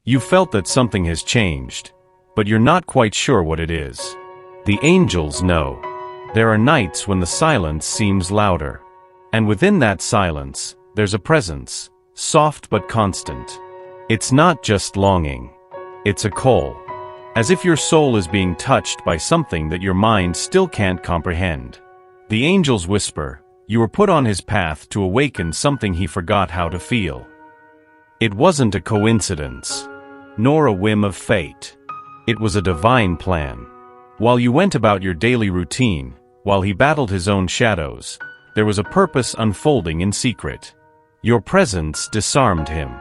You felt that something has changed, but you're not quite sure what it is. The angels know. There are nights when the silence seems louder. And within that silence, there's a presence, soft but constant. It's not just longing. It's a call. As if your soul is being touched by something that your mind still can't comprehend. The angels whisper, you were put on his path to awaken something he forgot how to feel. It wasn't a coincidence, nor a whim of fate. It was a divine plan. While you went about your daily routine, while he battled his own shadows, there was a purpose unfolding in secret. Your presence disarmed him.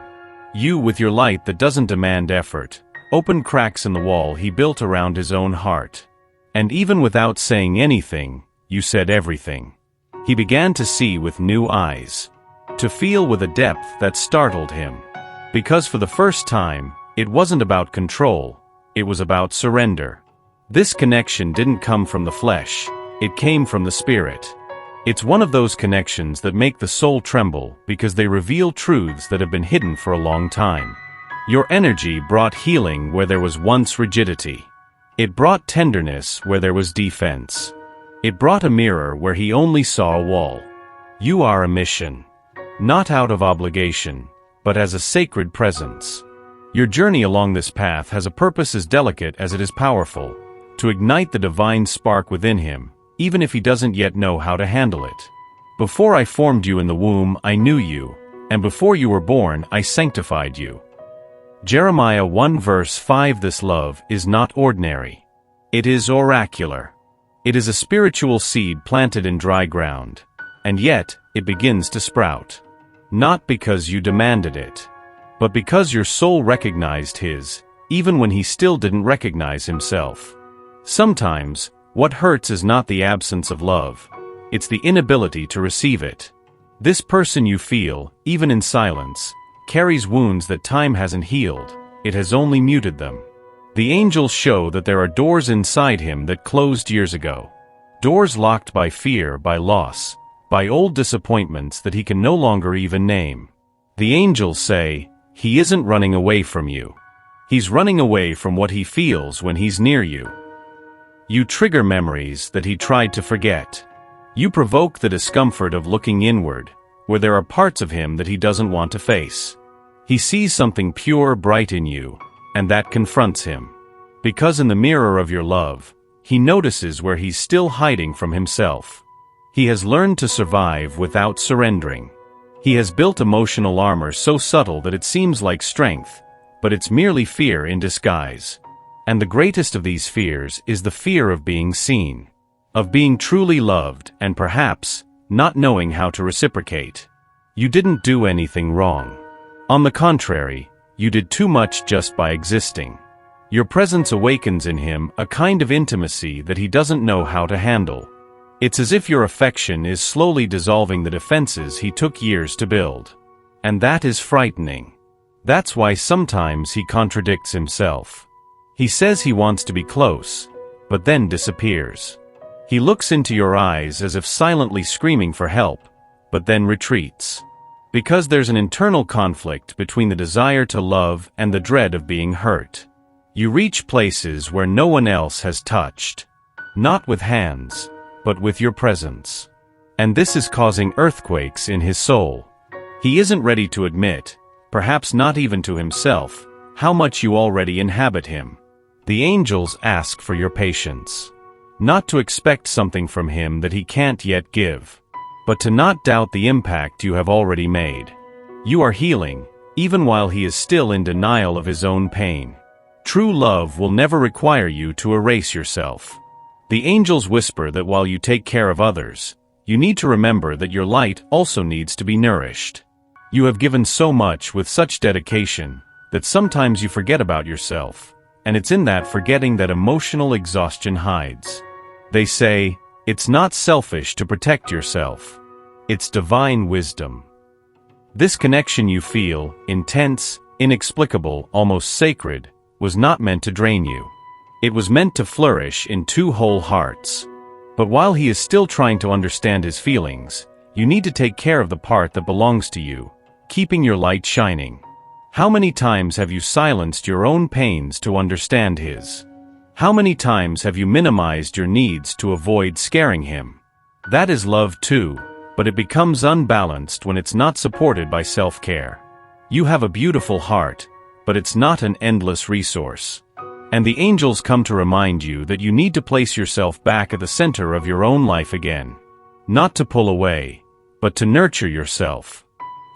You, with your light that doesn't demand effort, opened cracks in the wall he built around his own heart. And even without saying anything, you said everything. He began to see with new eyes, to feel with a depth that startled him. Because for the first time, it wasn't about control, it was about surrender. This connection didn't come from the flesh, it came from the spirit. It's one of those connections that make the soul tremble because they reveal truths that have been hidden for a long time. Your energy brought healing where there was once rigidity. It brought tenderness where there was defense. It brought a mirror where he only saw a wall. You are a mission. Not out of obligation, but as a sacred presence. Your journey along this path has a purpose as delicate as it is powerful, to ignite the divine spark within him, even if he doesn't yet know how to handle it. Before I formed you in the womb, I knew you, and before you were born, I sanctified you. Jeremiah 1 verse 5. This love is not ordinary. It is oracular. It is a spiritual seed planted in dry ground, and yet it begins to sprout. Not because you demanded it, but because your soul recognized his, even when he still didn't recognize himself. Sometimes, what hurts is not the absence of love, it's the inability to receive it. This person you feel, even in silence, carries wounds that time hasn't healed, it has only muted them. The angels show that there are doors inside him that closed years ago. Doors locked by fear, by loss, by old disappointments that he can no longer even name. The angels say, he isn't running away from you. He's running away from what he feels when he's near you. You trigger memories that he tried to forget. You provoke the discomfort of looking inward, where there are parts of him that he doesn't want to face. He sees something pure, bright in you, and that confronts him. Because in the mirror of your love, he notices where he's still hiding from himself. He has learned to survive without surrendering. He has built emotional armor so subtle that it seems like strength, but it's merely fear in disguise. And the greatest of these fears is the fear of being seen, of being truly loved and perhaps not knowing how to reciprocate. You didn't do anything wrong. On the contrary, you did too much just by existing. Your presence awakens in him a kind of intimacy that he doesn't know how to handle. It's as if your affection is slowly dissolving the defenses he took years to build. And that is frightening. That's why sometimes he contradicts himself. He says he wants to be close, but then disappears. He looks into your eyes as if silently screaming for help, but then retreats. Because there's an internal conflict between the desire to love and the dread of being hurt. You reach places where no one else has touched. Not with hands, but with your presence. And this is causing earthquakes in his soul. He isn't ready to admit, perhaps not even to himself, how much you already inhabit him. The angels ask for your patience. Not to expect something from him that he can't yet give, but to not doubt the impact you have already made. You are healing, even while he is still in denial of his own pain. True love will never require you to erase yourself. The angels whisper that while you take care of others, you need to remember that your light also needs to be nourished. You have given so much with such dedication that sometimes you forget about yourself, and it's in that forgetting that emotional exhaustion hides. They say, it's not selfish to protect yourself. It's divine wisdom. This connection you feel, intense, inexplicable, almost sacred, was not meant to drain you. It was meant to flourish in two whole hearts. But while he is still trying to understand his feelings, you need to take care of the part that belongs to you, keeping your light shining. How many times have you silenced your own pains to understand his? How many times have you minimized your needs to avoid scaring him? That is love too, but it becomes unbalanced when it's not supported by self-care. You have a beautiful heart, but it's not an endless resource. And the angels come to remind you that you need to place yourself back at the center of your own life again. Not to pull away, but to nurture yourself.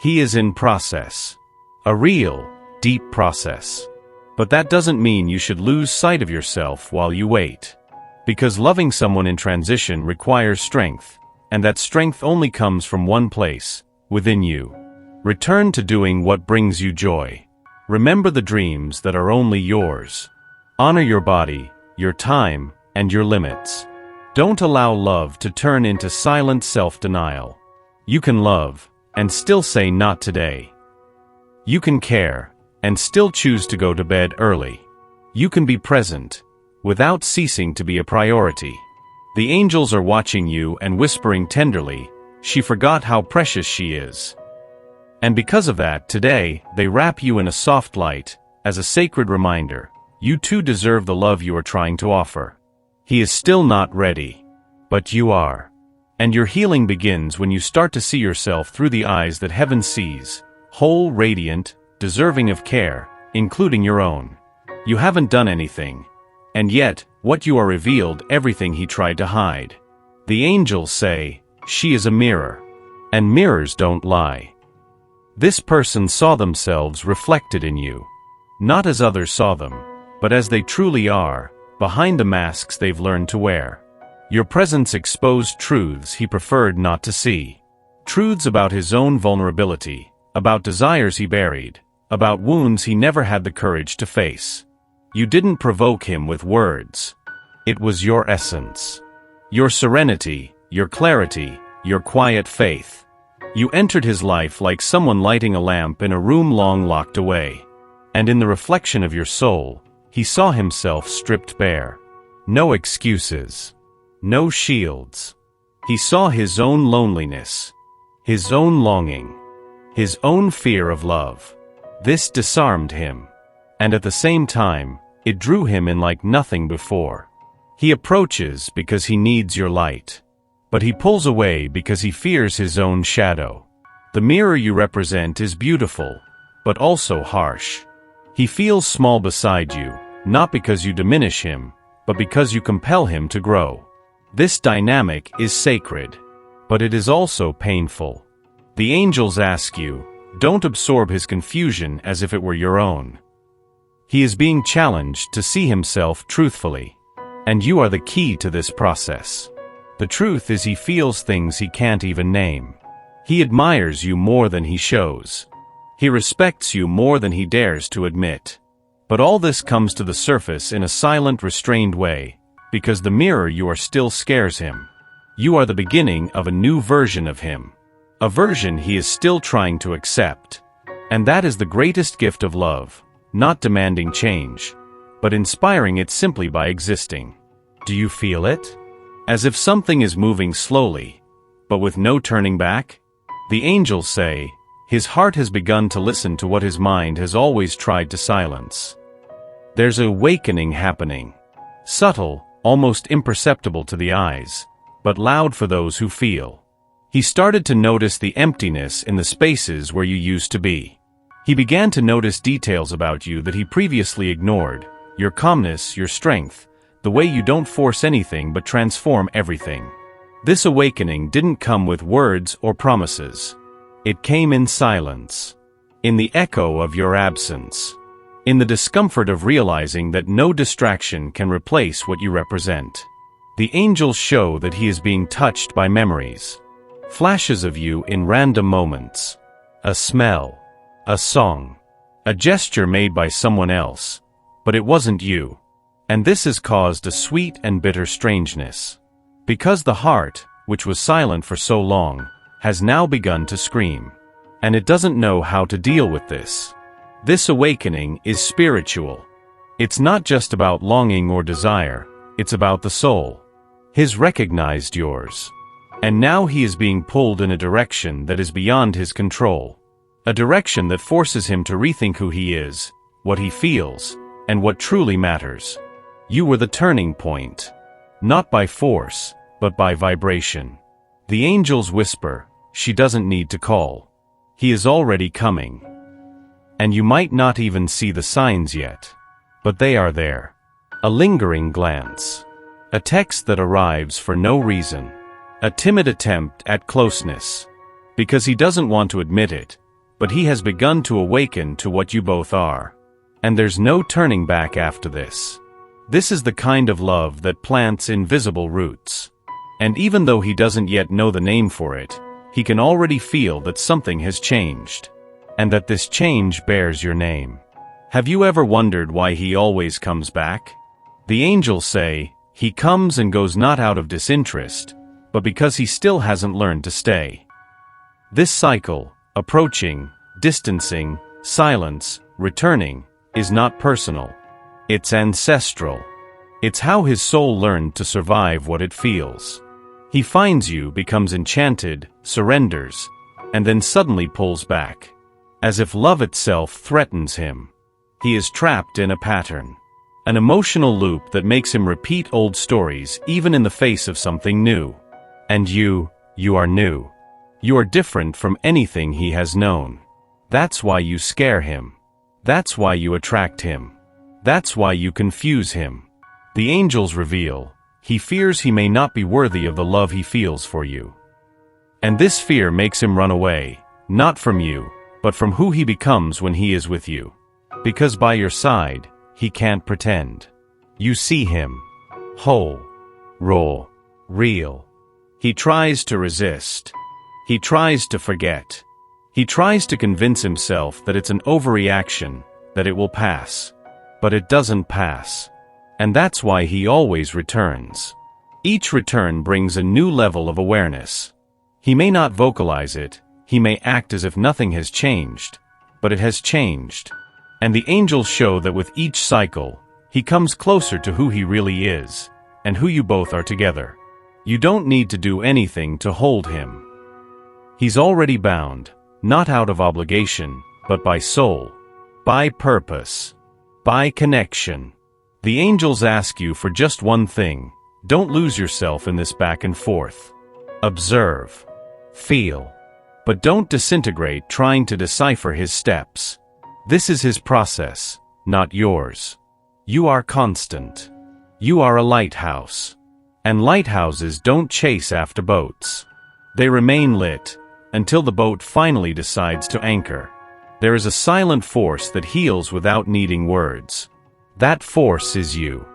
He is in process. A real, deep process. But that doesn't mean you should lose sight of yourself while you wait. Because loving someone in transition requires strength, and that strength only comes from one place, within you. Return to doing what brings you joy. Remember the dreams that are only yours. Honor your body, your time, and your limits. Don't allow love to turn into silent self-denial. You can love, and still say not today. You can care, and still choose to go to bed early. You can be present, without ceasing to be a priority. The angels are watching you and whispering tenderly, "She forgot how precious she is." And because of that, today, they wrap you in a soft light, as a sacred reminder, you too deserve the love you are trying to offer. He is still not ready. But you are. And your healing begins when you start to see yourself through the eyes that heaven sees, whole, radiant, deserving of care, including your own. You haven't done anything. And yet, what you are revealed everything he tried to hide. The angels say, "She is a mirror." And mirrors don't lie. This person saw themselves reflected in you. Not as others saw them, but as they truly are, behind the masks they've learned to wear. Your presence exposed truths he preferred not to see. Truths about his own vulnerability, about desires he buried, about wounds he never had the courage to face. You didn't provoke him with words. It was your essence. Your serenity, your clarity, your quiet faith. You entered his life like someone lighting a lamp in a room long locked away. And in the reflection of your soul, he saw himself stripped bare. No excuses. No shields. He saw his own loneliness. His own longing. His own fear of love. This disarmed him. And at the same time, it drew him in like nothing before. He approaches because he needs your light. But he pulls away because he fears his own shadow. The mirror you represent is beautiful, but also harsh. He feels small beside you, not because you diminish him, but because you compel him to grow. This dynamic is sacred, but it is also painful. The angels ask you, don't absorb his confusion as if it were your own. He is being challenged to see himself truthfully. And you are the key to this process. The truth is he feels things he can't even name. He admires you more than he shows. He respects you more than he dares to admit. But all this comes to the surface in a silent, restrained way, because the mirror you are still scares him. You are the beginning of a new version of him. A version he is still trying to accept. And that is the greatest gift of love, not demanding change, but inspiring it simply by existing. Do you feel it? As if something is moving slowly, but with no turning back? The angels say, his heart has begun to listen to what his mind has always tried to silence. There's an awakening happening. Subtle, almost imperceptible to the eyes, but loud for those who feel. He started to notice the emptiness in the spaces where you used to be. He began to notice details about you that he previously ignored, your calmness, your strength, the way you don't force anything but transform everything. This awakening didn't come with words or promises. It came in silence, in the echo of your absence, in the discomfort of realizing that no distraction can replace what you represent. The angels show that he is being touched by memories. Flashes of you in random moments. A smell. A song. A gesture made by someone else. But it wasn't you. And this has caused a sweet and bitter strangeness. Because the heart, which was silent for so long, has now begun to scream. And it doesn't know how to deal with this. This awakening is spiritual. It's not just about longing or desire, it's about the soul. His recognized yours. And now he is being pulled in a direction that is beyond his control. A direction that forces him to rethink who he is, what he feels, and what truly matters. You were the turning point. Not by force, but by vibration. The angels whisper, she doesn't need to call. He is already coming. And you might not even see the signs yet. But they are there. A lingering glance. A text that arrives for no reason. A timid attempt at closeness. Because he doesn't want to admit it, but he has begun to awaken to what you both are. And there's no turning back after this. This is the kind of love that plants invisible roots. And even though he doesn't yet know the name for it, he can already feel that something has changed. And that this change bears your name. Have you ever wondered why he always comes back? The angels say, he comes and goes not out of disinterest, but because he still hasn't learned to stay. This cycle, approaching, distancing, silence, returning, is not personal. It's ancestral. It's how his soul learned to survive what it feels. He finds you, becomes enchanted, surrenders, and then suddenly pulls back. As if love itself threatens him. He is trapped in a pattern. An emotional loop that makes him repeat old stories even in the face of something new. And you are new. You are different from anything he has known. That's why you scare him. That's why you attract him. That's why you confuse him. The angels reveal, he fears he may not be worthy of the love he feels for you. And this fear makes him run away, not from you, but from who he becomes when he is with you. Because by your side, he can't pretend. You see him. Whole. Raw. Real. He tries to resist. He tries to forget. He tries to convince himself that it's an overreaction, that it will pass. But it doesn't pass. And that's why he always returns. Each return brings a new level of awareness. He may not vocalize it, he may act as if nothing has changed, but it has changed. And the angels show that with each cycle, he comes closer to who he really is, and who you both are together. You don't need to do anything to hold him. He's already bound, not out of obligation, but by soul, by purpose, by connection. The angels ask you for just one thing: don't lose yourself in this back and forth. Observe. Feel. But don't disintegrate trying to decipher his steps. This is his process, not yours. You are constant. You are a lighthouse. And lighthouses don't chase after boats. They remain lit, until the boat finally decides to anchor. There is a silent force that heals without needing words. That force is you.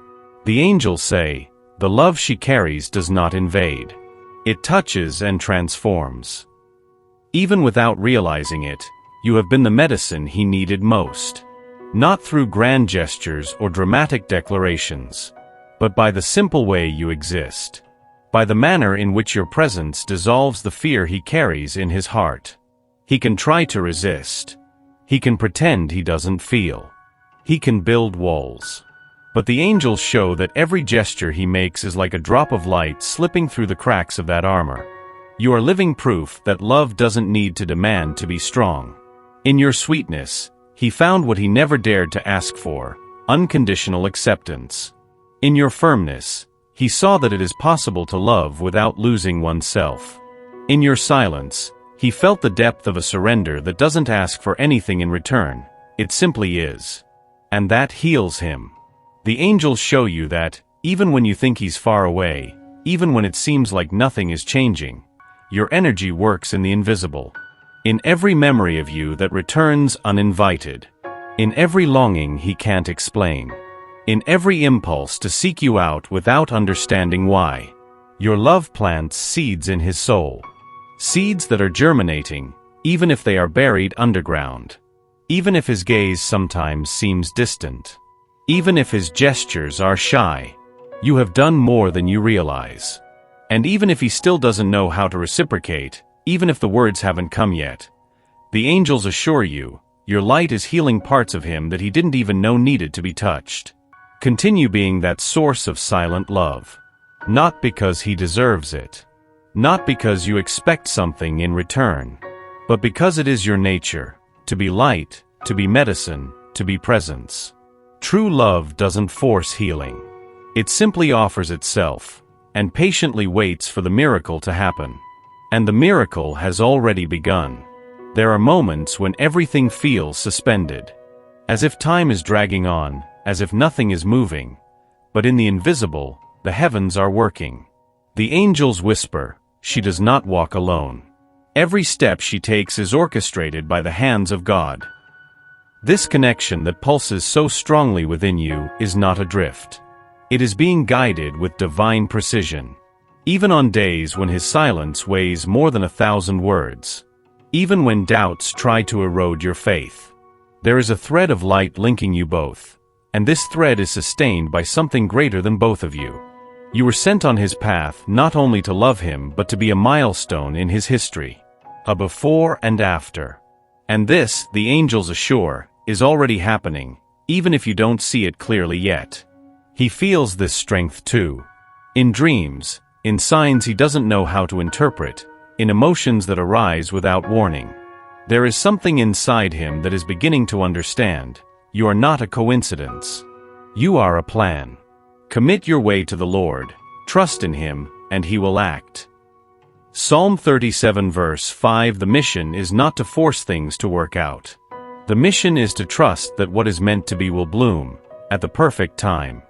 The angels say, the love she carries does not invade. It touches and transforms. Even without realizing it, you have been the medicine he needed most. Not through grand gestures or dramatic declarations, but by the simple way you exist. By the manner in which your presence dissolves the fear he carries in his heart. He can try to resist. He can pretend he doesn't feel. He can build walls. But the angels show that every gesture he makes is like a drop of light slipping through the cracks of that armor. You are living proof that love doesn't need to demand to be strong. In your sweetness, he found what he never dared to ask for: unconditional acceptance. In your firmness, he saw that it is possible to love without losing oneself. In your silence, he felt the depth of a surrender that doesn't ask for anything in return, it simply is. And that heals him. The angels show you that, even when you think he's far away, even when it seems like nothing is changing, your energy works in the invisible. In every memory of you that returns uninvited. In every longing he can't explain. In every impulse to seek you out without understanding why. Your love plants seeds in his soul. Seeds that are germinating, even if they are buried underground. Even if his gaze sometimes seems distant. Even if his gestures are shy. You have done more than you realize. And even if he still doesn't know how to reciprocate, even if the words haven't come yet, the angels assure you, your light is healing parts of him that he didn't even know needed to be touched. Continue being that source of silent love. Not because he deserves it. Not because you expect something in return. but because it is your nature, to be light, to be medicine, to be presence. True love doesn't force healing. It simply offers itself, and patiently waits for the miracle to happen. And the miracle has already begun. There are moments when everything feels suspended. As if time is dragging on, as if nothing is moving. But in the invisible, the heavens are working. The angels whisper, she does not walk alone. Every step she takes is orchestrated by the hands of God. This connection that pulses so strongly within you is not adrift. It is being guided with divine precision. Even on days when his silence weighs more than 1,000 words. Even when doubts try to erode your faith. There is a thread of light linking you both. And this thread is sustained by something greater than both of you. You were sent on his path not only to love him but to be a milestone in his history. A before and after. And this, the angels assure, is already happening, even if you don't see it clearly yet. He feels this strength too. In dreams, in signs he doesn't know how to interpret, in emotions that arise without warning. There is something inside him that is beginning to understand. You are not a coincidence. You are a plan. Commit your way to the Lord, trust in him, and he will act. Psalm 37 verse 5. The mission is not to force things to work out. The mission is to trust that what is meant to be will bloom, at the perfect time.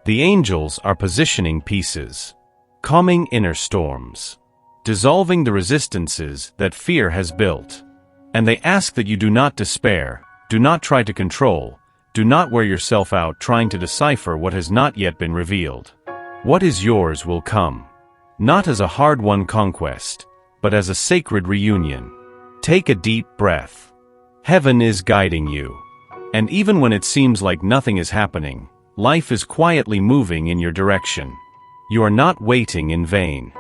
The angels are positioning pieces, calming inner storms, dissolving the resistances that fear has built. And they ask that you do not despair, do not try to control, do not wear yourself out trying to decipher what has not yet been revealed. What is yours will come. Not as a hard-won conquest, but as a sacred reunion. Take a deep breath. Heaven is guiding you. And even when it seems like nothing is happening, life is quietly moving in your direction. You are not waiting in vain.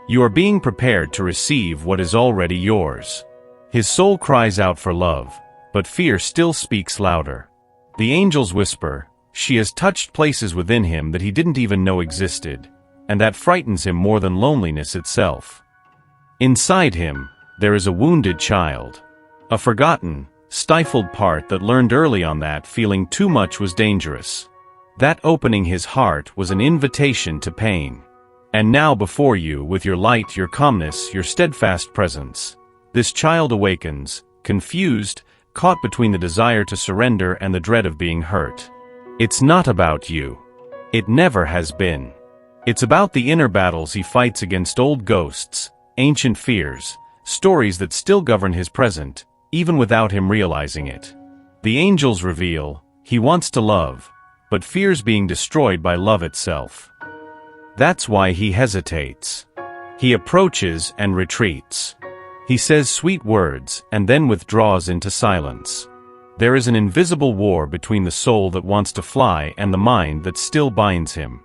You are being prepared to receive what is already yours. His soul cries out for love, but fear still speaks louder. The angels whisper, she has touched places within him that he didn't even know existed. And that frightens him more than loneliness itself. Inside him, there is a wounded child. A forgotten, stifled part that learned early on that feeling too much was dangerous. That opening his heart was an invitation to pain. And now before you, with your light, your calmness, your steadfast presence, this child awakens, confused, caught between the desire to surrender and the dread of being hurt. It's not about you. It never has been. It's about the inner battles he fights against old ghosts, ancient fears, stories that still govern his present, even without him realizing it. The angels reveal, he wants to love, but fears being destroyed by love itself. That's why he hesitates. He approaches and retreats. He says sweet words and then withdraws into silence. There is an invisible war between the soul that wants to fly and the mind that still binds him.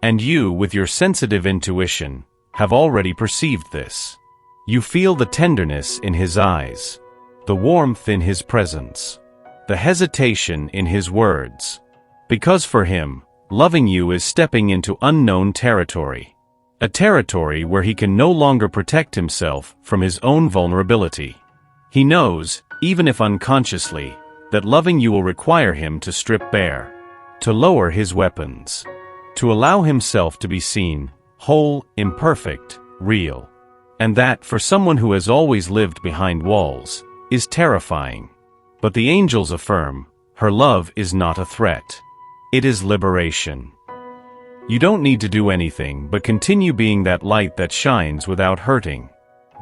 And you, with your sensitive intuition, have already perceived this. You feel the tenderness in his eyes, the warmth in his presence, the hesitation in his words. Because for him, loving you is stepping into unknown territory. A territory where he can no longer protect himself from his own vulnerability. He knows, even if unconsciously, that loving you will require him to strip bare, to lower his weapons. To allow himself to be seen, whole, imperfect, real. And that, for someone who has always lived behind walls, is terrifying. But the angels affirm, her love is not a threat. It is liberation. You don't need to do anything but continue being that light that shines without hurting.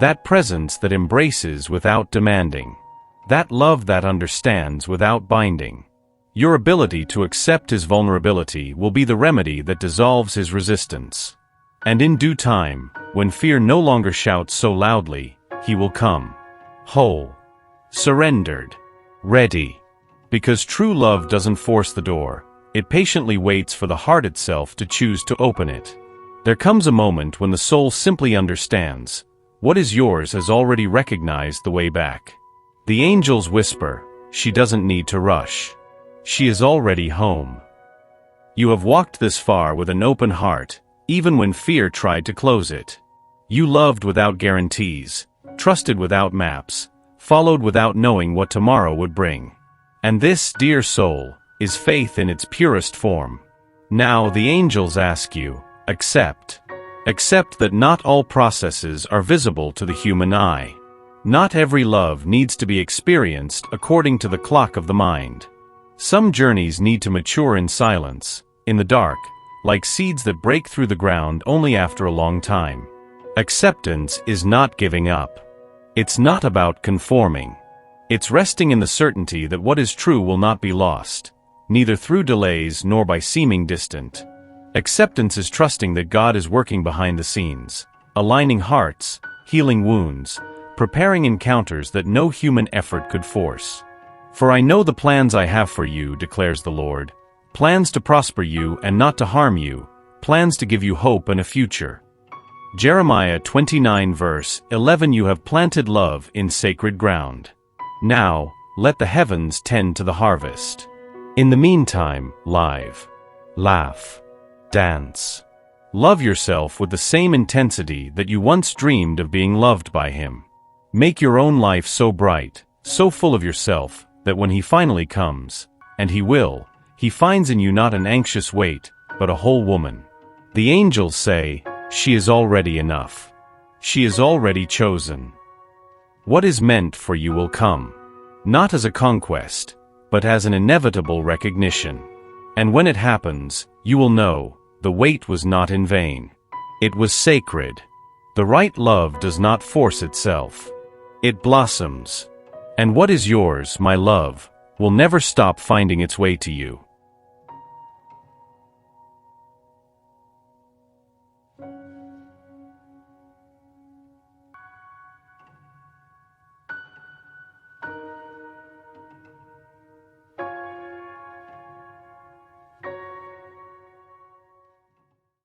That presence that embraces without demanding. That love that understands without binding. Your ability to accept his vulnerability will be the remedy that dissolves his resistance. And in due time, when fear no longer shouts so loudly, he will come. Whole. Surrendered. Ready. Because true love doesn't force the door, it patiently waits for the heart itself to choose to open it. There comes a moment when the soul simply understands. What is yours has already recognized the way back. The angels whisper, she doesn't need to rush. She is already home. You have walked this far with an open heart, even when fear tried to close it. You loved without guarantees, trusted without maps, followed without knowing what tomorrow would bring. And this, dear soul, is faith in its purest form. Now the angels ask you, accept. Accept that not all processes are visible to the human eye. Not every love needs to be experienced according to the clock of the mind. Some journeys need to mature in silence, in the dark, like seeds that break through the ground only after a long time. Acceptance is not giving up. It's not about conforming. It's resting in the certainty that what is true will not be lost, neither through delays nor by seeming distant. Acceptance is trusting that God is working behind the scenes, aligning hearts, healing wounds, preparing encounters that no human effort could force. For I know the plans I have for you, declares the Lord, plans to prosper you and not to harm you, plans to give you hope and a future. Jeremiah 29 verse 11. You have planted love in sacred ground. Now, let the heavens tend to the harvest. In the meantime, laugh, dance. Love yourself with the same intensity that you once dreamed of being loved by Him. Make your own life so bright, so full of yourself, that when He finally comes, and He will, He finds in you not an anxious weight, but a whole woman. The angels say, she is already enough. She is already chosen. What is meant for you will come, not as a conquest, but as an inevitable recognition. And when it happens, you will know, the wait was not in vain. It was sacred. The right love does not force itself. It blossoms. And what is yours, my love, will never stop finding its way to you.